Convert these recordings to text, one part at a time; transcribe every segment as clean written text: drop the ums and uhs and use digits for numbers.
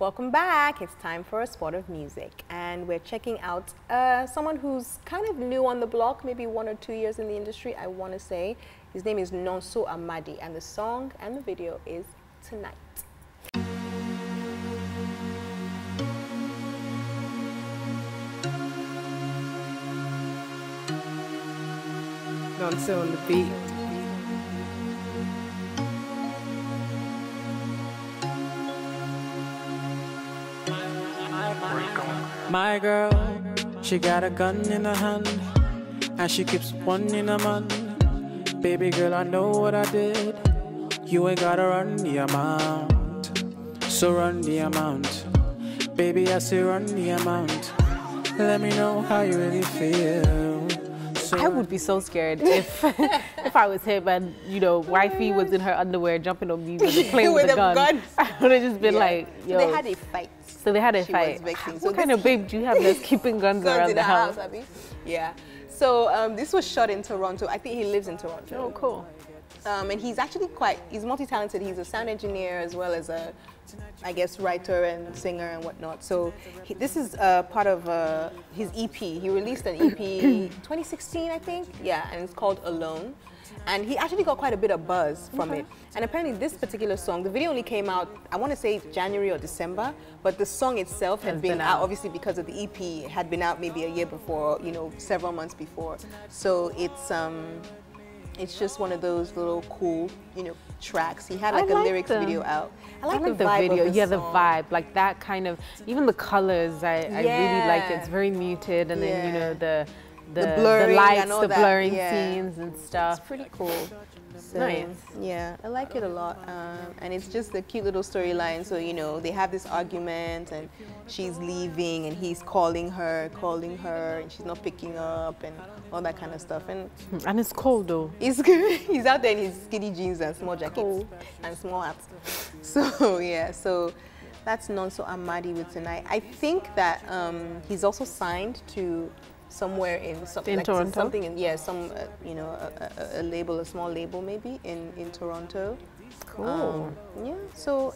Welcome back. It's time for a spot of music, and we're checking out someone who's kind of new on the block, maybe 1 or 2 years in the industry, I want to say. His name is Nonso Amadi, and the song and the video is Tonight. Nonso on the beat. My girl, she got a gun in her hand, and she keeps one in her man. Baby girl, I know what I did. You ain't gotta run the amount, so run the amount. Baby, I say run the amount. Let me know how you really feel. I would be so scared if I was him and, you know, wifey was in her underwear jumping on me and playing with a gun. I would have just been like, yo. So they had a fight. So they had a fight. What kind of babe do you have that's keeping guns around the house? Yeah. So this was shot in Toronto. I think he lives in Toronto. Oh, cool. And he's actually he's multi-talented. He's a sound engineer as well as a, I guess, writer and singer and whatnot. So this is part of his EP. He released an EP 2016, I think. Yeah, and it's called Alone. And he actually got quite a bit of buzz from it. And apparently this particular song, the video only came out, I want to say January or December, but the song itself had been out, obviously because of the EP, it had been out maybe a year before, you know, several months before. So it's just one of those little cool, you know, tracks. He had like a lyrics video out. I like the vibe video. of the yeah, song. The vibe, like that kind of, even the colors, I really like it. It's very muted, and then, you know, the blurring, lights, the blurring scenes and stuff. It's pretty cool. So, nice. Yeah, I like it a lot. And it's just a cute little storyline. So, you know, they have this argument and she's leaving and he's calling her and she's not picking up and all that kind of stuff. And it's cold though. It's good. He's out there in his skinny jeans and small jackets and small hats. So, yeah, so that's Nonso Amadi with Tonight. I think that he's also signed to somewhere in Toronto? Something in, yeah, some you know, a label, a small label maybe in Toronto. Cool. Yeah. So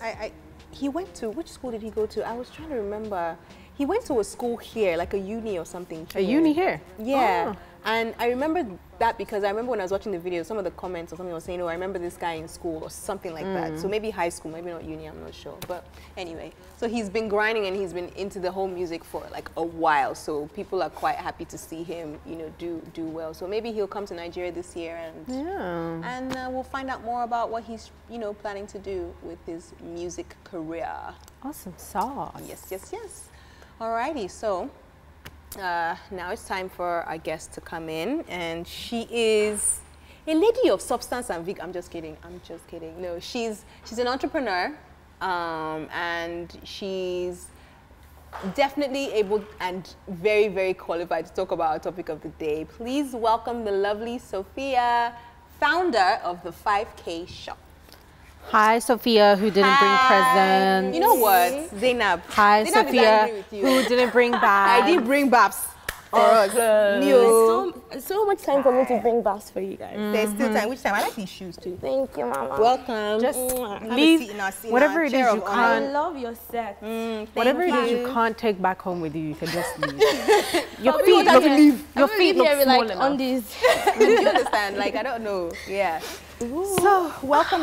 he went to, which school did he go to? I was trying to remember. He went to a school here, like a uni or something. Here. A uni here? Yeah. Oh. And I remember that because I remember when I was watching the video, some of the comments or something was saying, oh, I remember this guy in school or something like that. So maybe high school, maybe not uni, I'm not sure. But anyway, so he's been grinding and he's been into the whole music for like a while. So people are quite happy to see him, you know, do well. So maybe he'll come to Nigeria this year and we'll find out more about what he's, you know, planning to do with his music career. Awesome sauce. Yes, yes, yes. Alrighty, so now it's time for our guest to come in, and she is a lady of substance and I'm just kidding. No, she's an entrepreneur, and she's definitely able and very, very qualified to talk about our topic of the day. Please welcome the lovely Sophia, founder of the 5K Shop. Hi, Sophia, who didn't bring presents. You know what, Zainab? Hi, Zainab, Sophia, who didn't bring bags. I didn't bring babs for us. So much time for me to bring bags for you guys. There's still time. Which time? I like these shoes too. Thank you, Mama. Welcome. Just leave whatever it is you can't. I love your set. Whatever it is you can't take back home with you, you can just leave. Your feet look small like on these. Do you understand? Like, I don't know. Yeah. Ooh. So welcome.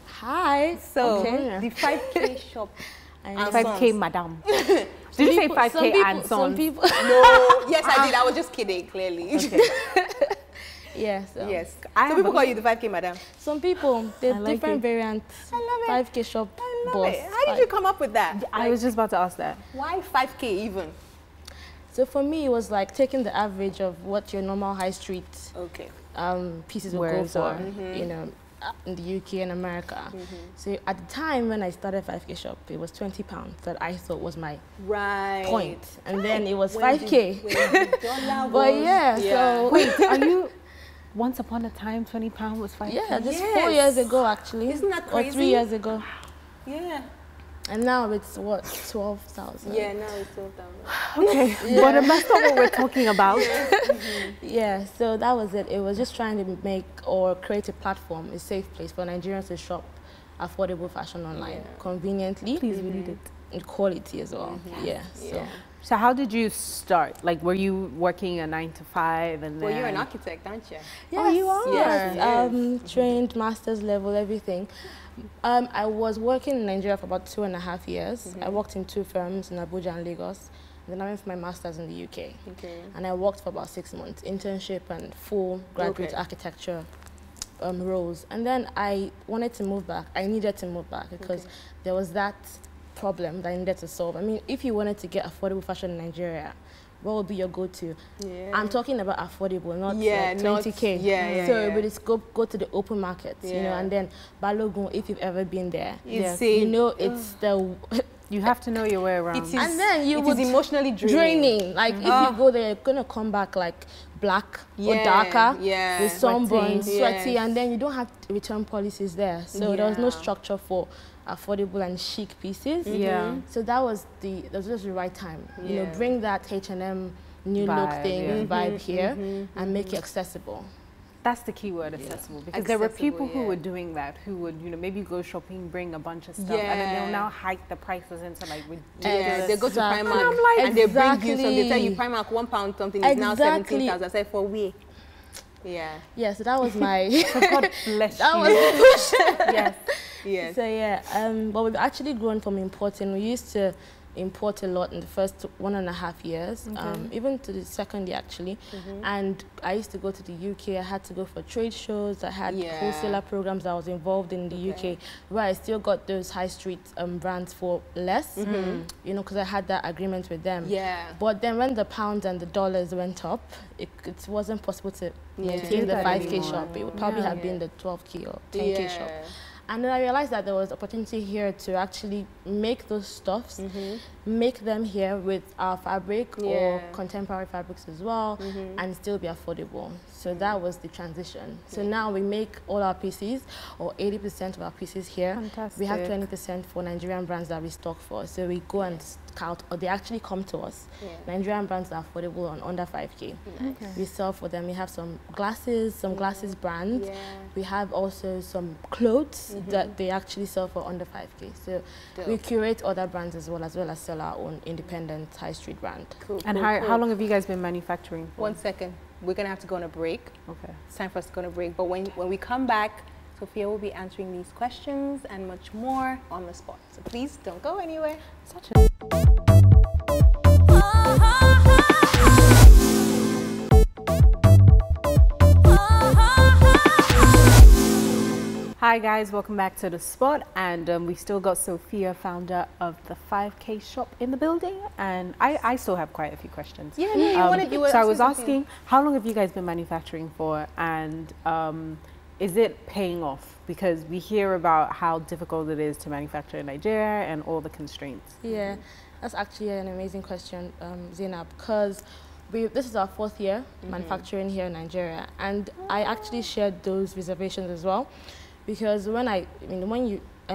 Hi. So the 5K Shop. 5K Madam. Did you say 5K and sons? Some people. No. Yes, I did. I was just kidding. Clearly. Okay. Yes. Yes. So people call you the 5K Madam. Some people, there's like different variants. I love it. 5K Shop. I love it. How did you come up with that? I was just about to ask that. Why 5K even? So for me, it was like taking the average of what your normal high street pieces would go for, you know, in the UK and America. So at the time when I started 5K Shop, it was £20 that I thought was my point. And then it was 5K. But yeah, so... Wait, are you... Once upon a time, £20 was 5K? Yeah, just 4 years ago actually. Isn't that crazy? Or 3 years ago. Yeah. And now it's what, 12,000? Yeah, now it's 12,000. Okay, but that's not what we're talking about. Yeah, so that was it. It was just trying to make or create a platform, a safe place for Nigerians to shop affordable fashion online conveniently. Please read it. And quality as well. So how did you start? Like, were you working a 9 to 5 and then? Well, you're an architect, aren't you? Yes, oh, you are? Yes, trained, master's level, everything. I was working in Nigeria for about 2.5 years. I worked in 2 firms in Abuja and Lagos. Then I went for my master's in the UK. And I worked for about 6 months, internship and full graduate architecture roles. And then I wanted to move back. I needed to move back because there was that problem that I needed to solve. I mean, if you wanted to get affordable fashion in Nigeria, what would be your go-to? I'm talking about affordable, not like 20K. So but it's go to the open market, you know, and then Balogun, if you've ever been there, you know it's the you have to know your way around. And then you would emotionally draining. Like if you go there, you're gonna come back like black or darker, with sunburn, sweaty, and then you don't have return policies there. So there was no structure for affordable and chic pieces. So that was just the right time. You know, bring that H&M new look thing vibe here and make it accessible. That's the key word, accessible. Because there were people who were doing that, who would, you know, maybe go shopping, bring a bunch of stuff, and then they'll now hike the prices into like ridiculous. They go to Primark and they bring you something. They tell you Primark £1 something is now 17,000. I said for we. Yeah, so that was my. God bless that you. was Yes. So but we've actually grown from importing. We used to import a lot in the first 1.5 years, even to the second year actually. And I used to go to the UK. I had to go for trade shows. I had wholesaler programs I was involved in the UK, where I still got those high street brands for less, you know, because I had that agreement with them. But then when the pounds and the dollars went up, it wasn't possible to maintain the 5K shop. It would probably have been the 12K or 10K shop. And then I realized that there was opportunity here to actually make those stuffs, make them here with our fabric or contemporary fabrics as well, and still be affordable. So that was the transition. So now we make all our pieces, or 80% of our pieces here. Fantastic. We have 20% for Nigerian brands that we stock for. So we go and scout, or they actually come to us. Nigerian brands are affordable on under 5K. We sell for them. We have some glasses, glasses brands. We have also some clothes that they actually sell for under 5K. So we curate other brands as well as sell our own independent high street brand. And how long have you guys been manufacturing for? 1 second. We're going to have to go on a break. It's time for us to go on a break. But when we come back, Sophia will be answering these questions and much more on the spot. So please don't go anywhere. Hi guys, welcome back to The Spot, and we still got Sophia, founder of the 5K shop, in the building, and I still have quite a few questions. So I was asking, how long have you guys been manufacturing for, and is it paying off? Because we hear about how difficult it is to manufacture in Nigeria and all the constraints. Yeah, that's actually an amazing question, Zainab, because this is our 4th year manufacturing here in Nigeria, and I actually shared those reservations as well. Because when I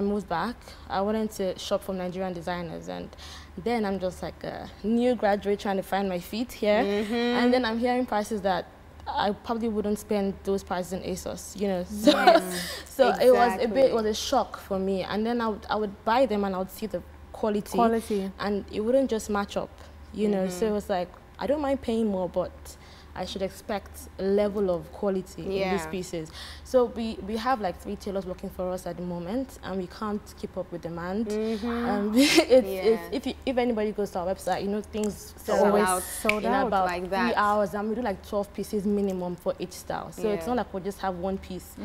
moved back, I wanted to shop from Nigerian designers, and then I'm just like a new graduate trying to find my feet here, and then I'm hearing prices that I probably wouldn't spend those prices in ASOS, you know. So it was a shock for me, and then I would buy them and I would see the quality, and it wouldn't just match up, you know. So it was like, I don't mind paying more, but I should expect a level of quality in these pieces. So we have like 3 tailors working for us at the moment, and we can't keep up with demand. If anybody goes to our website, you know, things sell out in about like 3 hours, and we do like 12 pieces minimum for each style. So it's not like we'll just have one piece.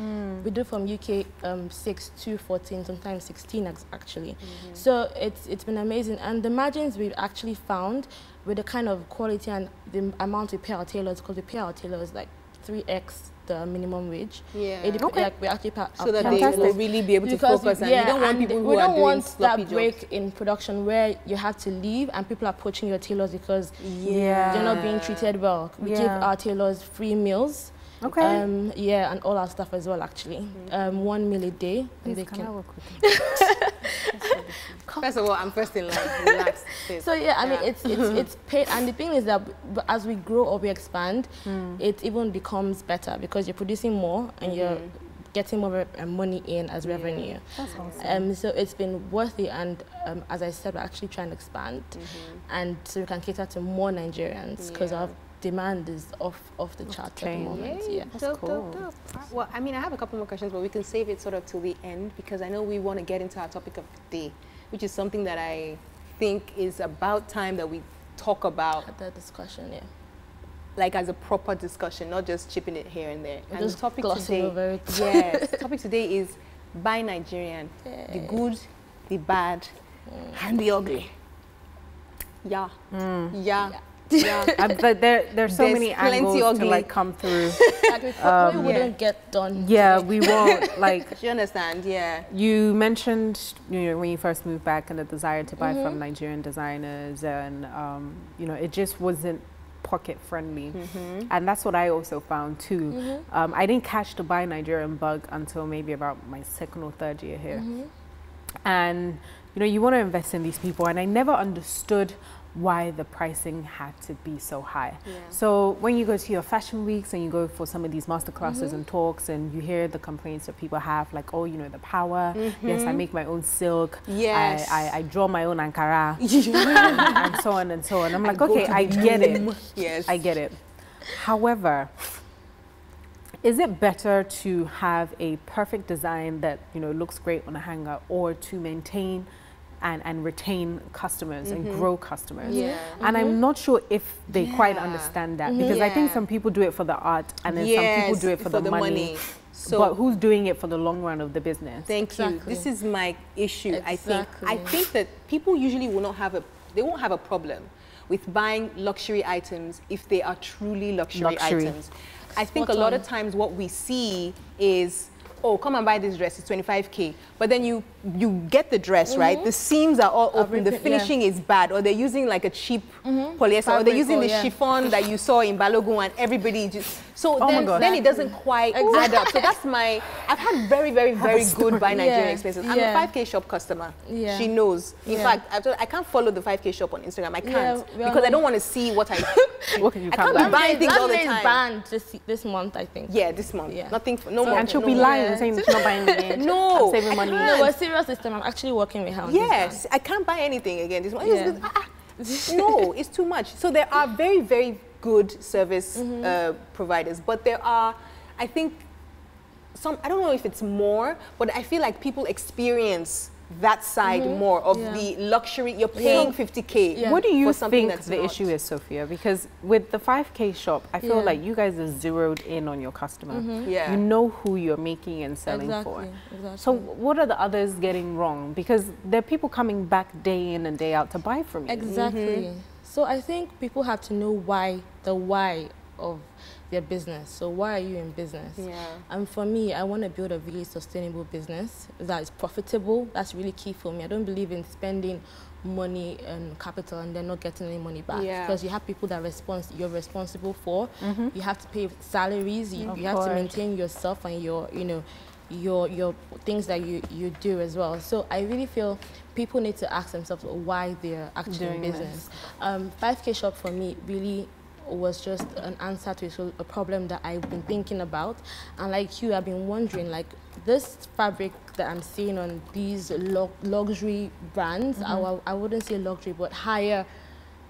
We do from UK 6 to 14, sometimes 16 actually. So it's been amazing, and the margins we've actually found with the kind of quality and the amount we pay our tailors, because we pay our tailors like 3x the minimum wage. Like we actually pay so that they will really be able to focus, and you don't want people who are doing sloppy jobs. Break in production where you have to leave and people are poaching your tailors because they're not being treated well. We give our tailors free meals. And all our stuff as well, actually. 1 meal a day. Please, and can I work with you? First of all, I'm first in line. Relax. So I mean, it's paid, and the thing is that as we grow or we expand, it even becomes better because you're producing more and you're getting more money in as revenue. That's awesome. So it's been worth it, and as I said, we're actually trying to expand, and so we can cater to more Nigerians because our demand is off the chart at the moment. That's cool. Well, I mean, I have a couple more questions, but we can save it sort of till the end because I know we want to get into our topic of the day, which is something that I think is about time that we talk about. At the discussion, like as a proper discussion, not just chipping it here and there. And the topic today, over it. yes, the topic today is buy Nigerian, the good, the bad, and the ugly. Yeah. But there's so many angles to like come through. Like we probably wouldn't get done. Yeah, we won't. Like, you understand? Yeah. You mentioned, you know, when you first moved back and the desire to buy from Nigerian designers, and you know, it just wasn't pocket friendly, and that's what I also found too. I didn't catch the buy Nigerian bug until maybe about my 2nd or 3rd year here, and you know, you want to invest in these people, and I never understood why the pricing had to be so high. So when you go to your fashion weeks and you go for some of these master classes and talks, and you hear the complaints that people have, like, oh, you know, the power, yes, I make my own silk, yes, I draw my own Ankara, and so on and so on. I'm like, okay, I get it. Yes, I get it. However, is it better to have a perfect design that, you know, looks great on a hanger, or to maintain and retain customers and grow customers? And I'm not sure if they quite understand that, because I think some people do it for the art, and then some people do it for the money. So, but who's doing it for the long run of the business? Thank you. This is my issue. I think that people usually will not have they won't have a problem with buying luxury items if they are truly luxury items. I think a lot of times what we see is, oh, come and buy this dress, it's 25K. But then you get the dress, right? The seams are all open, the finishing is bad, or they're using like a cheap polyester, fabric, or they're using the chiffon that you saw in Balogun, and everybody just, so then it doesn't quite add up. So that's I've had very, very, very good buy Nigerian experiences. I'm a 5K shop customer. She knows. In fact, I can't follow the 5K shop on Instagram. I can't, because I don't want to see what I can't be buying things all the time. Banned this month, I think. Yeah, this month. Nothing, no more. And she'll be lying and saying that she's not buying again. No. I'm saving money. No, we're serious this time. I'm actually working with her. Yes, I can't buy anything again this month. No, it's too much. So there are very, very good service providers, but there are, I think, I don't know if it's more, but I feel like people experience that side more of the luxury. You're paying 50K. What do you think the issue is, Sophia? Because with the 5K shop, I feel like you guys are zeroed in on your customer. You know who you're making and selling for. So what are the others getting wrong? Because there are people coming back day in and day out to buy from you. So I think people have to know the why of their business. So why are you in business? And for me, I want to build a really sustainable business that is profitable. That's really key for me. I don't believe in spending money and capital and then not getting any money back, because you have people that you're responsible for. You have to pay salaries. You have to maintain yourself and your things that you do as well. So I really feel people need to ask themselves why they're actually in business. 5K shop for me really was just an answer to a problem that I've been thinking about, and like you, I've been wondering, like, this fabric that I'm seeing on these luxury brands, I wouldn't say luxury, but higher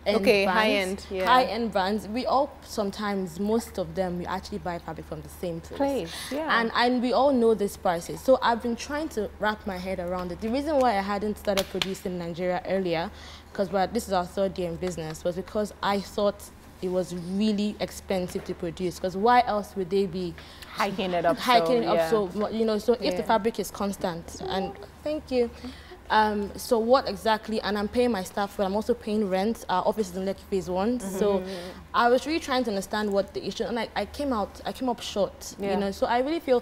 end brands, high-end brands, we all sometimes, most of them, we actually buy fabric from the same place. And we all know these prices. So I've been trying to wrap my head around it. The reason why I hadn't started producing in Nigeria earlier, because this is our 3rd year in business, was because I thought it was really expensive to produce, because why else would they be hiking it up? So you know, so if the fabric is constant, and thank you. So what exactly? And I'm paying my staff, but I'm also paying rent. Our office is in Lekki Phase 1. So I was really trying to understand what the issue, and I came up short. You know, so I really feel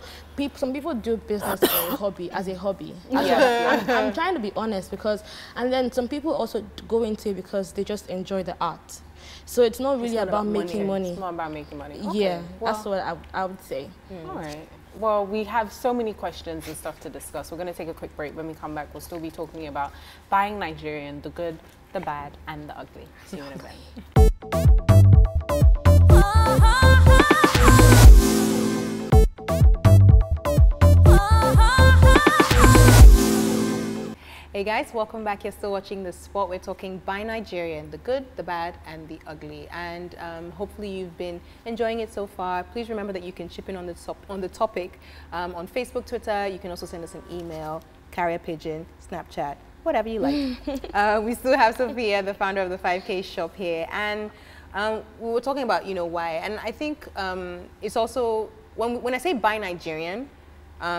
some people do business as a hobby. I'm trying to be honest, because, and then some people also go into it because they just enjoy the art. So it's not really about making money. It's not about making money. Yeah, that's what I would say. All right. Well, we have so many questions and stuff to discuss. We're going to take a quick break. When we come back, we'll still be talking about buying Nigerian, the good, the bad, and the ugly. See you in a bit. Hey guys, welcome back. You're still watching The Spot. We're talking by Nigerian, the good, the bad, and the ugly. And hopefully you've been enjoying it so far. Please remember that you can chip in on the topic on Facebook, Twitter. You can also send us an email, carrier pigeon, Snapchat, whatever you like. We still have Sophia, the founder of the 5K shop here. And we were talking about, why. And I think it's also, when I say by Nigerian,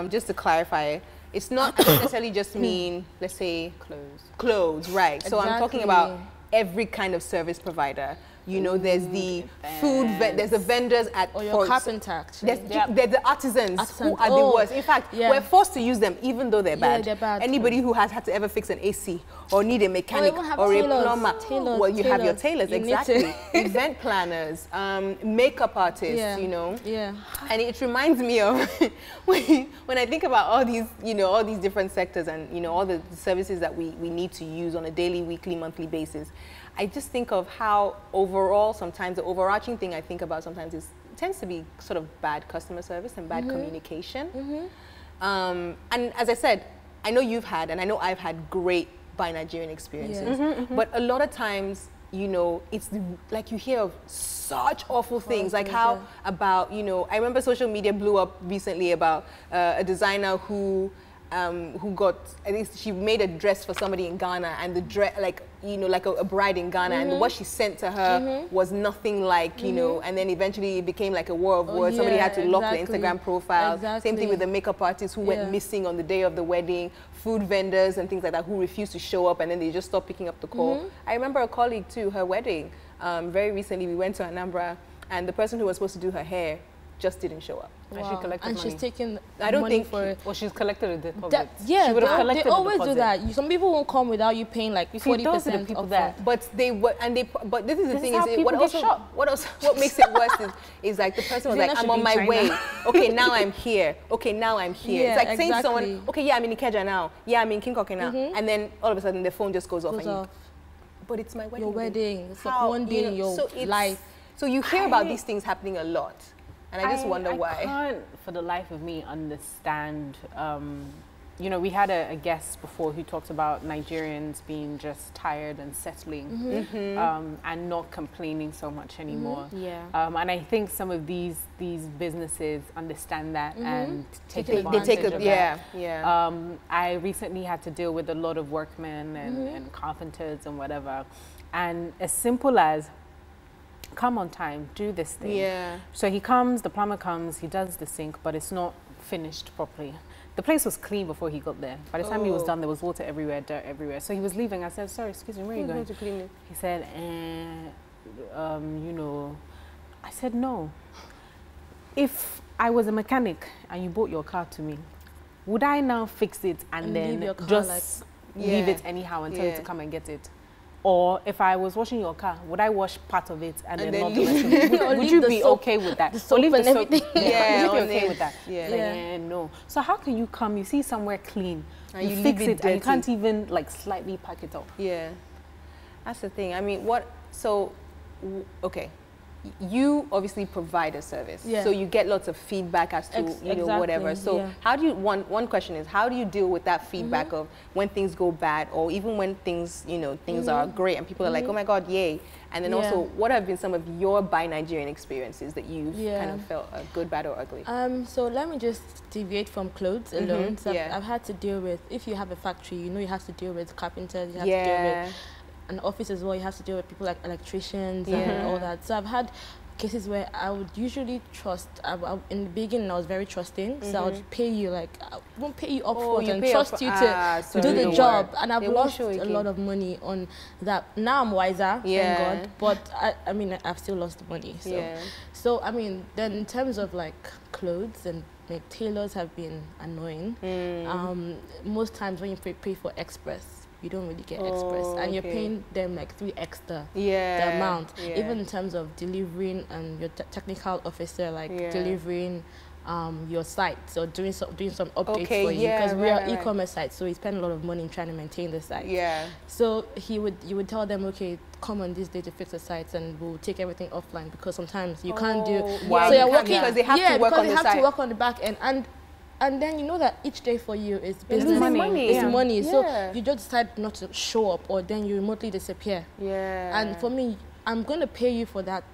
just to clarify, it's not necessarily just mean, let's say, clothes, right? Exactly. So I'm talking about every kind of service provider. There's the food, there's the vendors at your carpenter, actually. There's the artisans who are the worst. In fact, we're forced to use them even though they're bad. They're bad. Anybody who has had to ever fix an AC or need a mechanic or a plumber. Well, you have your tailors, exactly. Event planners, makeup artists, Yeah. And it reminds me of when I think about all these, all these different sectors and, all the services that we need to use on a daily, weekly, monthly basis. I just think of how overall, sometimes the overarching thing I think about sometimes tends to be sort of bad customer service and bad communication. And as I said, I know you've had, and I know I've had great by Nigerian experiences, but a lot of times, it's like you hear of such awful things, like how about, I remember social media blew up recently about a designer who got, I think she made a dress for somebody in Ghana, and the dress, like a bride in Ghana, and what she sent to her was nothing like, and then eventually it became like a war of words. Somebody had to lock the Instagram profile. Same thing with the makeup artists who went missing on the day of the wedding, food vendors and things like that who refused to show up, and then they just stopped picking up the call. I remember a colleague too, her wedding, very recently we went to Anambra, and the person who was supposed to do her hair just didn't show up. Wow. And she collected money. She's taken money for it. Well, she's collected a deposit. Yeah, they always do that. Some people won't come without you paying like 40% of that. But but this is the thing, is what makes it worse is like the person was like, I'm on my way. Okay, now I'm here. Okay, now I'm here. It's like saying to someone, okay, yeah, I'm in Ikeja now. Yeah, I'm in King Koke now. And then all of a sudden the phone just goes off. But it's my wedding. Your wedding. It's like one day in your life. So you hear about these things happening a lot. And I just wonder why. I can't, for the life of me, understand. We had a guest before who talked about Nigerians being just tired and settling, and not complaining so much anymore. And I think some of these businesses understand that and take advantage of that. I recently had to deal with a lot of workmen and carpenters and whatever, and as simple as, come on time, do this thing. So he comes, the plumber comes, he does the sink, but it's not finished properly. The place was clean before he got there. By the time he was done, there was water everywhere, dirt everywhere. So he was leaving. I said, sorry, excuse me, where are you going? To clean it? He said, I said, no. If I was a mechanic and you brought your car to me, would I now fix it and then just leave it anyhow and tell you to come and get it? Or if I was washing your car, would I wash part of it and then not the rest of it? Would you be okay with that? The soap and everything. Would you be okay with that? No. So how can you come, you see somewhere clean, and you fix it and you can't even like slightly pack it up? Yeah, that's the thing. I mean, okay. You obviously provide a service, so you get lots of feedback as to whatever. So how do you one question is, how do you deal with that feedback of when things go bad, or even when things things are great and people are like, oh my God, yay? And then also, what have been some of your by Nigerian experiences that you've kind of felt good, bad, or ugly? So let me just deviate from clothes alone. So I've had to deal with, if you have a factory, you have to deal with carpenters, you have to deal with an office as well, you have to deal with people like electricians and all that. So I've had cases where I would usually trust, in the beginning I was very trusting, so I would pay you, like, I won't pay you up front and trust you to do the job, and I've lost a lot of money on that. Now I'm wiser, thank God, but I mean, I've still lost money. So I mean, then in terms of like clothes and like tailors have been annoying. Most times when you pay for express, you don't really get express, and you're paying them like 3x the amount. Even in terms of delivering and your technical officer, like delivering your site, so doing some updates for you, because we are e-commerce site, so we spend a lot of money in trying to maintain the site. So you would tell them, okay, come on this day to fix the sites, and we'll take everything offline, because sometimes you can't do. So you're working because they have to work on the site. To work on the back end, and and then you know that each day for you is business. Money. It's money. So you just decide not to show up, or then you remotely disappear. Yeah. And for me, I'm going to pay you for that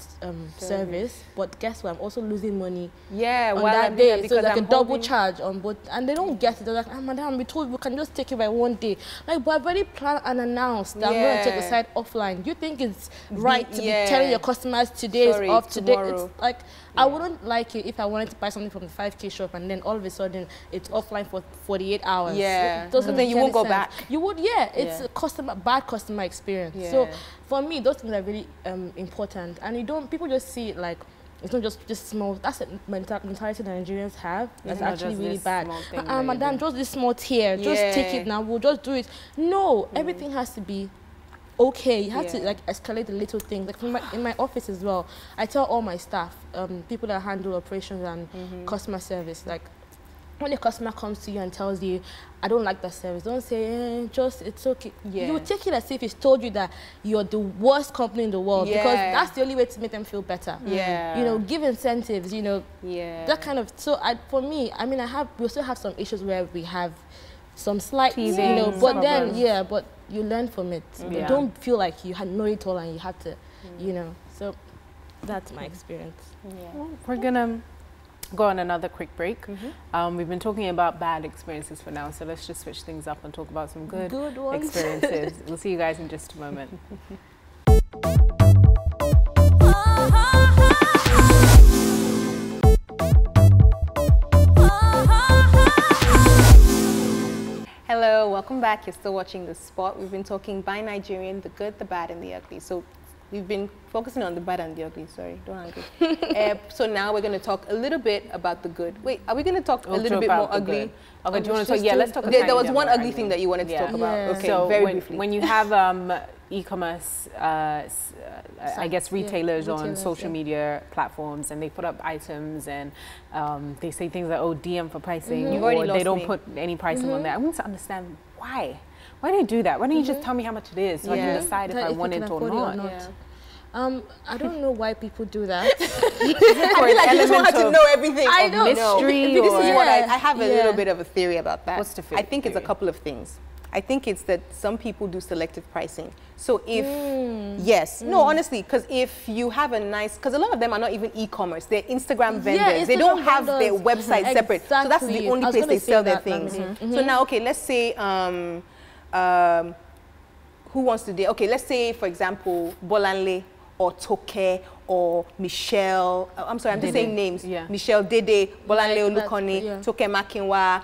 service, but guess what? I'm also losing money on that day. So like a double charge on both. And they don't get it. They're like, oh, madam, we told you we can just take it by one day. Like, but I've already planned and announced that I'm going to take the site offline. Do you think it's right to be telling your customers today is off, today? It's like, I wouldn't like it if I wanted to buy something from the 5K shop and then all of a sudden it's offline for 48 hours. Yeah. It doesn't then you won't go back. You would, it's a bad customer experience. Yeah. So for me, those things are really important, and people just see it like it's not just small. That's a mentality that Nigerians have. That's actually really bad. Madam, just this small tear, just take it now. We'll just do it. No, everything has to be okay. You have to like escalate the little things. Like in my office as well, I tell all my staff, people that handle operations and customer service, like, when a customer comes to you and tells you, I don't like that service, don't say, it's okay. Yeah. You take it as if he's told you that you're the worst company in the world, because that's the only way to make them feel better. Yeah. You know, give incentives, you know, that kind of, so for me, I mean, we still have some issues where we have some slight, you know, but then, but you learn from it. You don't feel like you know it all and you have to, you know, so that's my experience. Yeah. Well, we're gonna go on another quick break. We've been talking about bad experiences for now, so let's just switch things up and talk about some good experiences. We'll see you guys in just a moment. Hello, welcome back. You're still watching The Spot. We've been talking by Nigerian, the good, the bad, and the ugly. So we've been focusing on the bad and the ugly. Sorry, don't argue. So now we're going to talk a little bit about the good. Wait, are we going to talk a little bit more ugly? Okay, do you want to talk? Yeah, let's talk. There was one ugly thing that you wanted to talk about. Okay, so very briefly. When you have e-commerce, I guess retailers on social media platforms, and they put up items and they say things like, oh, DM for pricing, or they don't put any pricing on there. I want to understand why. Why do you do that? Why don't you just tell me how much it is so I can decide if I want it or not? I don't know why people do that. I feel like you just want to know everything. I know. Mystery. This is what I have a little bit of a theory about that. What's the theory? I think it's a couple of things. I think it's that some people do selective pricing. So if, no, honestly, because if you have a nice, because a lot of them are not even e-commerce, they're Instagram vendors. They don't have their website separate. So that's the only place they sell their things. So now, okay, let's say, who wants to do, okay, let's say, for example, Bolanle or Toke or Michelle, I'm sorry, I'm just saying names. Michelle Dede, Bolanle Olukoni, Toke Makinwa,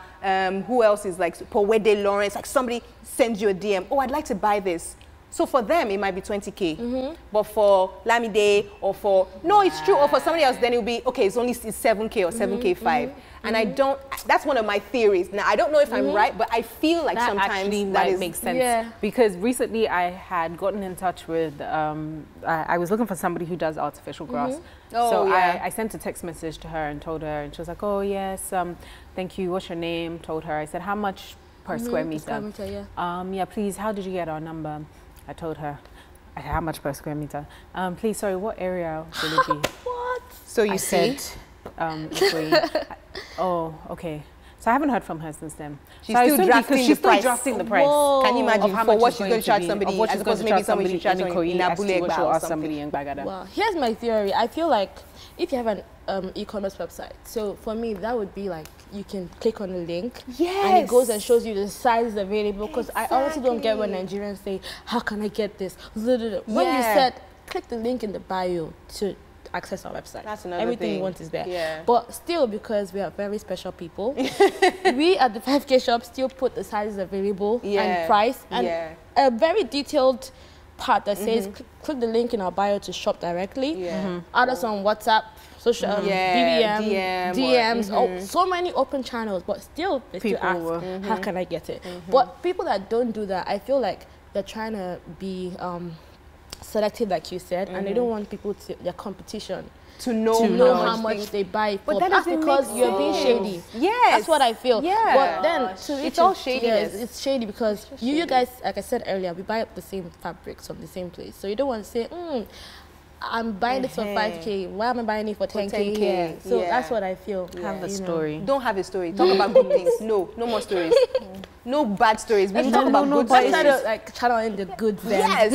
who else is like, Powede Lawrence, like somebody sends you a DM, oh, I'd like to buy this. So for them, it might be 20K. But for Lamide or for, no, it's true, or for somebody else, then it'll be, okay, it's only 7K or 7K5. And I don't, that's one of my theories. Now, I don't know if I'm right, but I feel like that sometimes that makes sense. Yeah. Because recently I had gotten in touch with, I was looking for somebody who does artificial grass. So I sent a text message to her and told her, and she was like, oh, yes, thank you, what's your name? Told her, I said, how much per square meter? Yeah, please, how did you get our number? I told her, how much per square meter? Please, sorry, what area will it be? What? So you said, oh, okay. So I haven't heard from her since then. She's still drafting the price. Whoa. Can you imagine for what she's going to charge somebody? As opposed to maybe somebody should charge in Abule or somebody in Bagada. Well, here's my theory. I feel like if you have an e-commerce website, so for me that would be like you can click on a link and it goes and shows you the sizes available. Because I honestly don't get when Nigerians say, how can I get this? When you said click the link in the bio to access our website. That's another Everything thing. you want is there. But still, because we are very special people, we at the 5K shop still put the sizes available and price and a very detailed part that says click the link in our bio to shop directly. Add us on WhatsApp, social BBM, DMs, so many open channels, but still they still ask, how can I get it? But people that don't do that, I feel like they're trying to be selective, like you said, and they don't want people to their competition to know how much they buy for. But that's because you're being shady. That's what I feel. But then it's all shady. It's shady because you guys, like I said earlier, we buy up the same fabrics from the same place, so you don't want to say I'm buying it for 5K. Why am I buying it for 10K? Here? So that's what I feel. Have a story. Don't have a story. Talk about good things. No more stories. No bad stories. We talk about good stories. Try to like channel in the good then. Yes.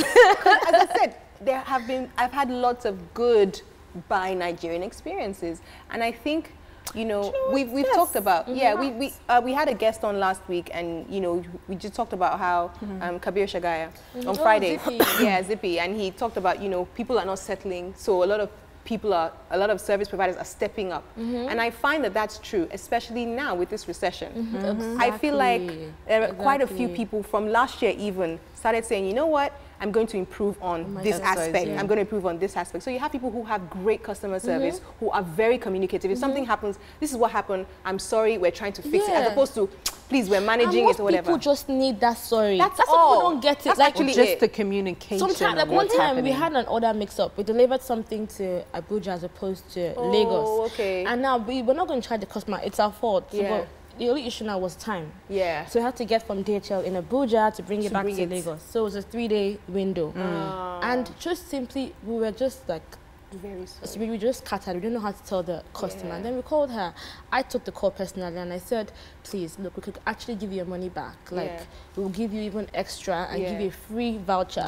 As I said, I've had lots of good Buy Nigerian experiences, and I think, you know, we've talked about, we had a guest on last week, and, you know, we just talked about how Kabir Shagaya on Friday, Zippy, and he talked about, you know, people are not settling, so a lot of service providers are stepping up, and I find that that's true, especially now with this recession. I feel like there are quite a few people from last year even started saying, you know what, I'm going to improve on this aspect. I'm going to improve on this aspect. So you have people who have great customer service, who are very communicative. If something happens, this is what happened, I'm sorry, we're trying to fix it, as opposed to, please, we're managing it or whatever. People just need that story. That's all. People don't get it. That's like actually just the communication. Sometimes, like one time, we had an order mix-up. We delivered something to Abuja as opposed to Lagos. Okay. And now we're not going to charge the customer. It's our fault. Yeah. The only issue now was time. Yeah. So we had to get from DHL in Abuja to bring it back to Lagos. So it was a 3-day window. And just simply, we were just like, very sorry. So we just scattered. We didn't know how to tell the customer. And then we called her. I took the call personally and I said, please, look, we could actually give you your money back. Like, we'll give you even extra and give you a free voucher.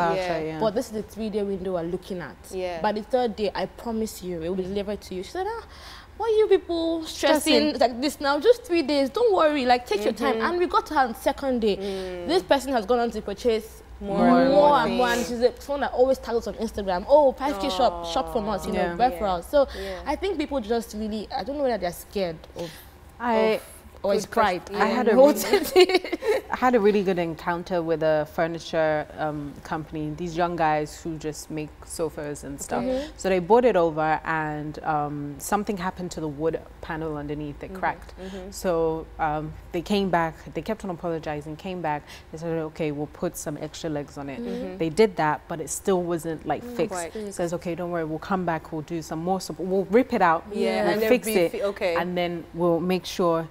But this is the 3-day window we're looking at. By the 3rd day, I promise you, it will be delivered to you. She said, why are you people stressing like this now? Just 3 days. Don't worry. Like, take your time. And we got to her on the 2nd day. This person has gone on to purchase more and more. And she's someone that always tags on Instagram. Oh, 5K shop from us, you know, referrals. So I think people just really, I don't know whether they're scared or it's pride. I had a really good encounter with a furniture company. These young guys who just make sofas and stuff. So they brought it over, and something happened to the wood panel underneath. It cracked. So they came back. They kept on apologizing. Came back. They said, "Okay, we'll put some extra legs on it." They did that, but it still wasn't like fixed. Says, "Okay, don't worry. We'll come back. We'll do some more support. We'll rip it out. We'll fix it. And then we'll make sure."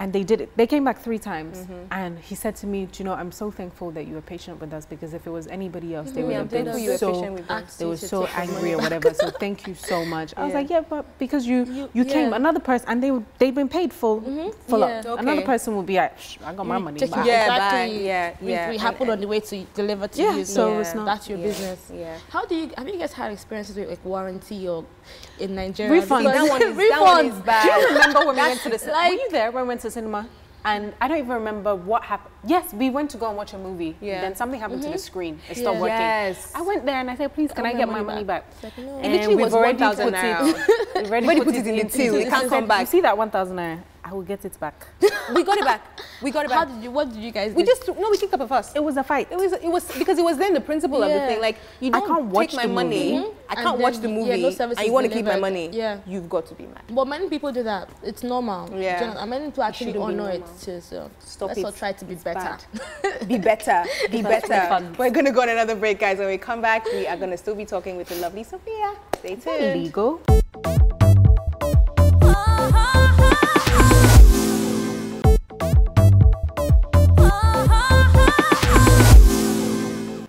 And they did it. They came back 3 times. And he said to me, do you know, I'm so thankful that you were patient with us, because if it was anybody else, they would have been so angry or whatever. So thank you so much. I was like, yeah, but because you came, another person, and they've been paid full up. Another person will be like, I got my money back. We happened on the way to deliver to you. So it's not, that's your business. Have you guys had experiences with like warranty or in Nigeria? Refund. That one is bad. Do you remember when we went to the cinema? Were you there when we went to the cinema? And I don't even remember what happened. Yes, we went to go and watch a movie. Then something happened to the screen. It stopped working. I went there and I said, please, can I get my money back? Like, no. It literally was 1,000 naira. We've already put it in the till. It can't come back. You see that 1,000 naira? I will get it back. We got it back. We got it back. What did you guys do? We kicked up a fuss. It was a fight. It was because it was then the principle of the thing. Like, you don't take my money. I can't watch the movie. And you want to keep my money. You've got to be mad. But many people do that. It's normal. Many people actually honor it too. So let's all try to be better. Be better. Be better. We're going to go on another break, guys. When we come back, we are going to still be talking with the lovely Sophia. Stay tuned. Illegal.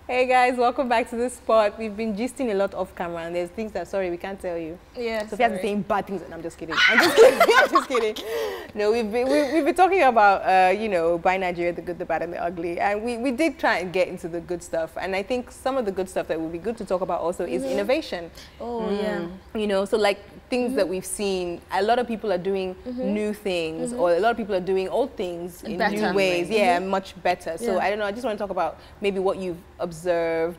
Hey guys, welcome back to the spot. We've been gisting a lot off camera, and there's things that, sorry, we can't tell you. Sophia's been saying bad things, and I'm just kidding. I'm just kidding. No, we've been talking about, you know, Buy Nigeria, the good, the bad, and the ugly. And we did try and get into the good stuff. And I think some of the good stuff that would be good to talk about also is innovation. You know, so like things that we've seen, a lot of people are doing new things, or a lot of people are doing old things in new ways. Much better. So I don't know, I just want to talk about maybe what you've observed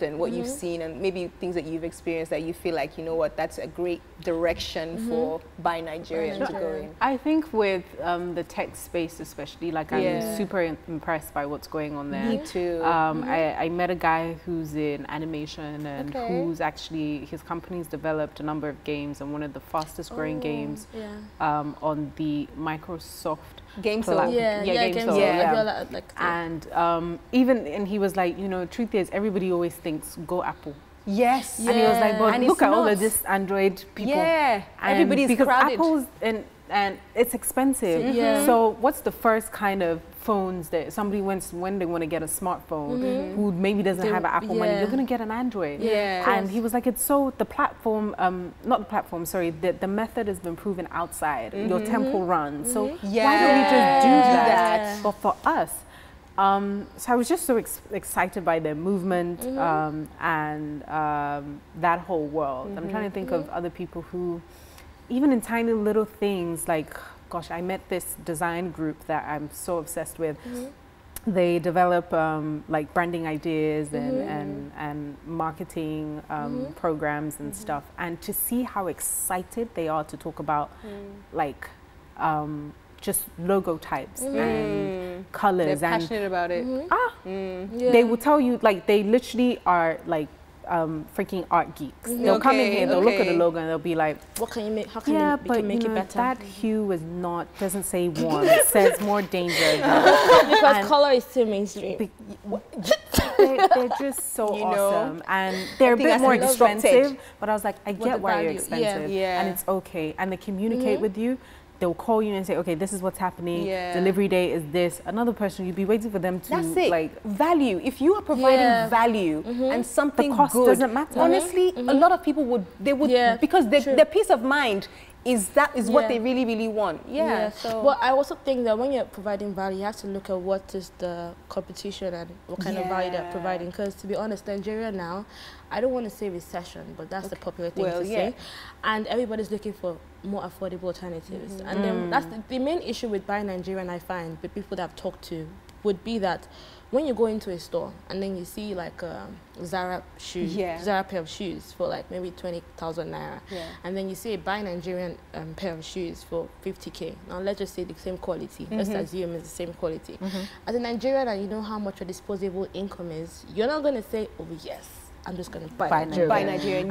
and what you've seen, and maybe things that you've experienced that you feel like, you know what, that's a great direction for Buy Nigeria to go in. I think with the tech space especially, like I'm super impressed by what's going on there. Me too. I met a guy who's in animation, and who's actually, his company's developed a number of games, and one of the fastest growing games on the Microsoft Game and and he was like, you know, truth is, everybody always thinks go Apple. Yes. And he was like, but look at all of this Android people. Everybody's because crowded. Apple's and it's expensive. So what's the first kind of phones that somebody when they want to get a smartphone who maybe doesn't have an Apple money, you're going to get an Android. And he was like, it's so the platform, not the platform, sorry, the method has been proven outside. Your temple runs. So why don't we just do that? But for us, so I was just so excited by their movement and that whole world. I'm trying to think of other people who, even in tiny little things like, gosh, I met this design group that I'm so obsessed with. They develop like branding ideas and marketing programs and stuff. And to see how excited they are to talk about like just logo types and colors. They're passionate about it. They will tell you, like, they literally are like freaking art geeks. They'll come in here, they'll look at the logo and they'll be like, what can you make? How can you make it better? That hue is not, doesn't say warm, it says more danger. Because color is too mainstream. They're just so awesome, and they're a bit more expensive, but I was like, I get why you're expensive, and it's okay. And they communicate with you. They'll call you and say, okay, this is what's happening. Delivery day is this. Another person, you'd be waiting for them to like value. If you are providing value and something the cost good, doesn't matter. Honestly, a lot of people would because their peace of mind is what they really, really want. So, well, I also think that when you're providing value, you have to look at what is the competition and what kind of value they're providing. Because to be honest, Nigeria now, I don't want to say recession, but that's the popular thing to say. And everybody's looking for more affordable alternatives. And then that's the main issue with buying Nigerian, I find, with people that I've talked to, would be that when you go into a store and then you see like a Zara shoe, Zara pair of shoes for like maybe 20,000 naira, and then you see a buy Nigerian pair of shoes for 50K. Now let's just say the same quality. Let's assume it's the same quality. As a Nigerian, and you know how much your disposable income is, you're not going to say, oh yes, I'm just going to buy Nigerian.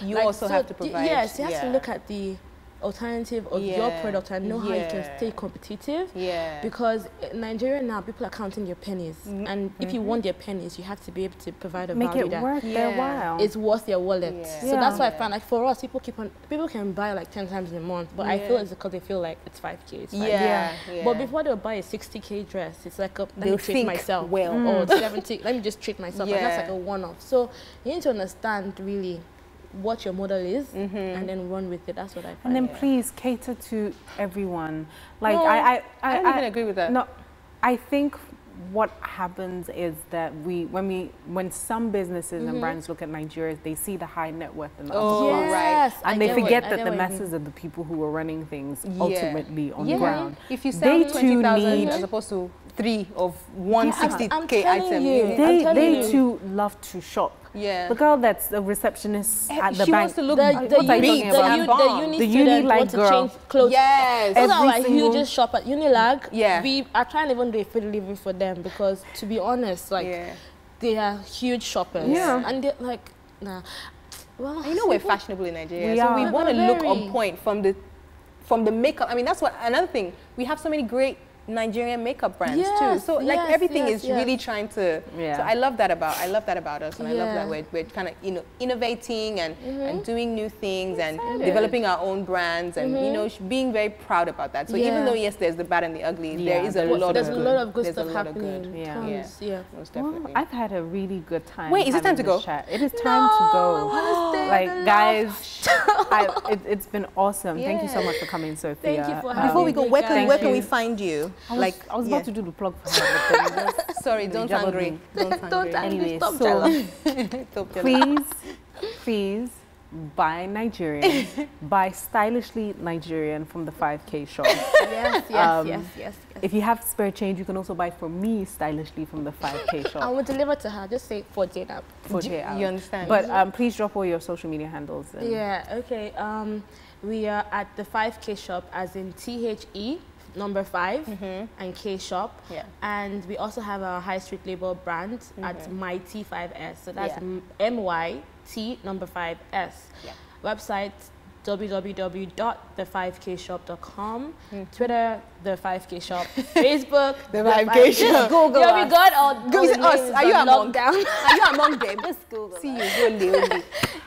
You like, also have to provide. Yes, you have to look at the alternative of your product and know how you can stay competitive. Because in Nigeria now, people are counting your pennies. And if you want their pennies, you have to be able to provide a value that worth their while. It's worth their wallet. So that's why I found, like, for us, people can buy like 10 times in a month, but I feel it's because they feel like it's 5K. It's 5K. But before they'll buy a 60K dress, it's like let me treat myself. Or 70, let me just treat myself. And that's like a one-off. So you need to understand really what your model is and then run with it. That's what I find. And then please cater to everyone. Like I don't even agree with that. No, I think what happens is that when some businesses and brands look at Nigeria, they see the high net worth and the and they forget that the masses are the people who are running things ultimately on the ground. If you sell 20,000 as opposed to 3 of 160K item, they too love to shop. The girl that's a receptionist at the bank. She wants to look the uni like girl. To change clothes. You just shop at Unilag. We are trying to even do a free delivery for them because, to be honest, like they are huge shoppers. And they're like, nah. Well, you know we're fashionable in Nigeria, so we want to look on point from the makeup. I mean, that's what another thing. We have so many great Nigerian makeup brands too. So like everything is really trying to. So I love that about us, and I love that we're kind of innovating and doing new things and developing our own brands and being very proud about that. So even though there's the bad and the ugly, there is a lot of good stuff happening. Most definitely. Well, I've had a really good time. Wait, is it time to go? It is time to go. Like guys, it's been awesome. Thank you so much for coming, Sophia. Thank you for having me. Before we go, where can we find you? I was about to do the plug for her. Sorry, don't angry. Anyway, so please buy Nigerian, buy stylishly Nigerian from the 5K shop. Yes. If you have spare change, you can also buy from me stylishly from the 5K shop. I will deliver to her. Just say 48 up. 48 up. You understand? But please drop all your social media handles. Okay. We are at the 5K shop, as in THE. Number 5 and K shop, and we also have our high street label brand at MyT5S. So that's MYT number 5S. Website www.the5kshop.com, Twitter, The 5K Shop, Facebook, The 5K Shop. Google yeah, we got all us. Are you among them? Are you among them? Just Google. See you only.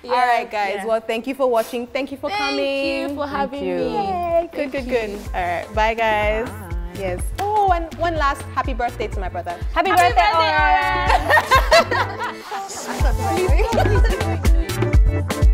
All right, guys. Yeah. Well, thank you for watching. Thank you for coming. Thank you for having me. Yay. Good. All right. Bye, guys. Bye. Yes. Oh, and one last happy birthday to my brother. Happy birthday, Oren.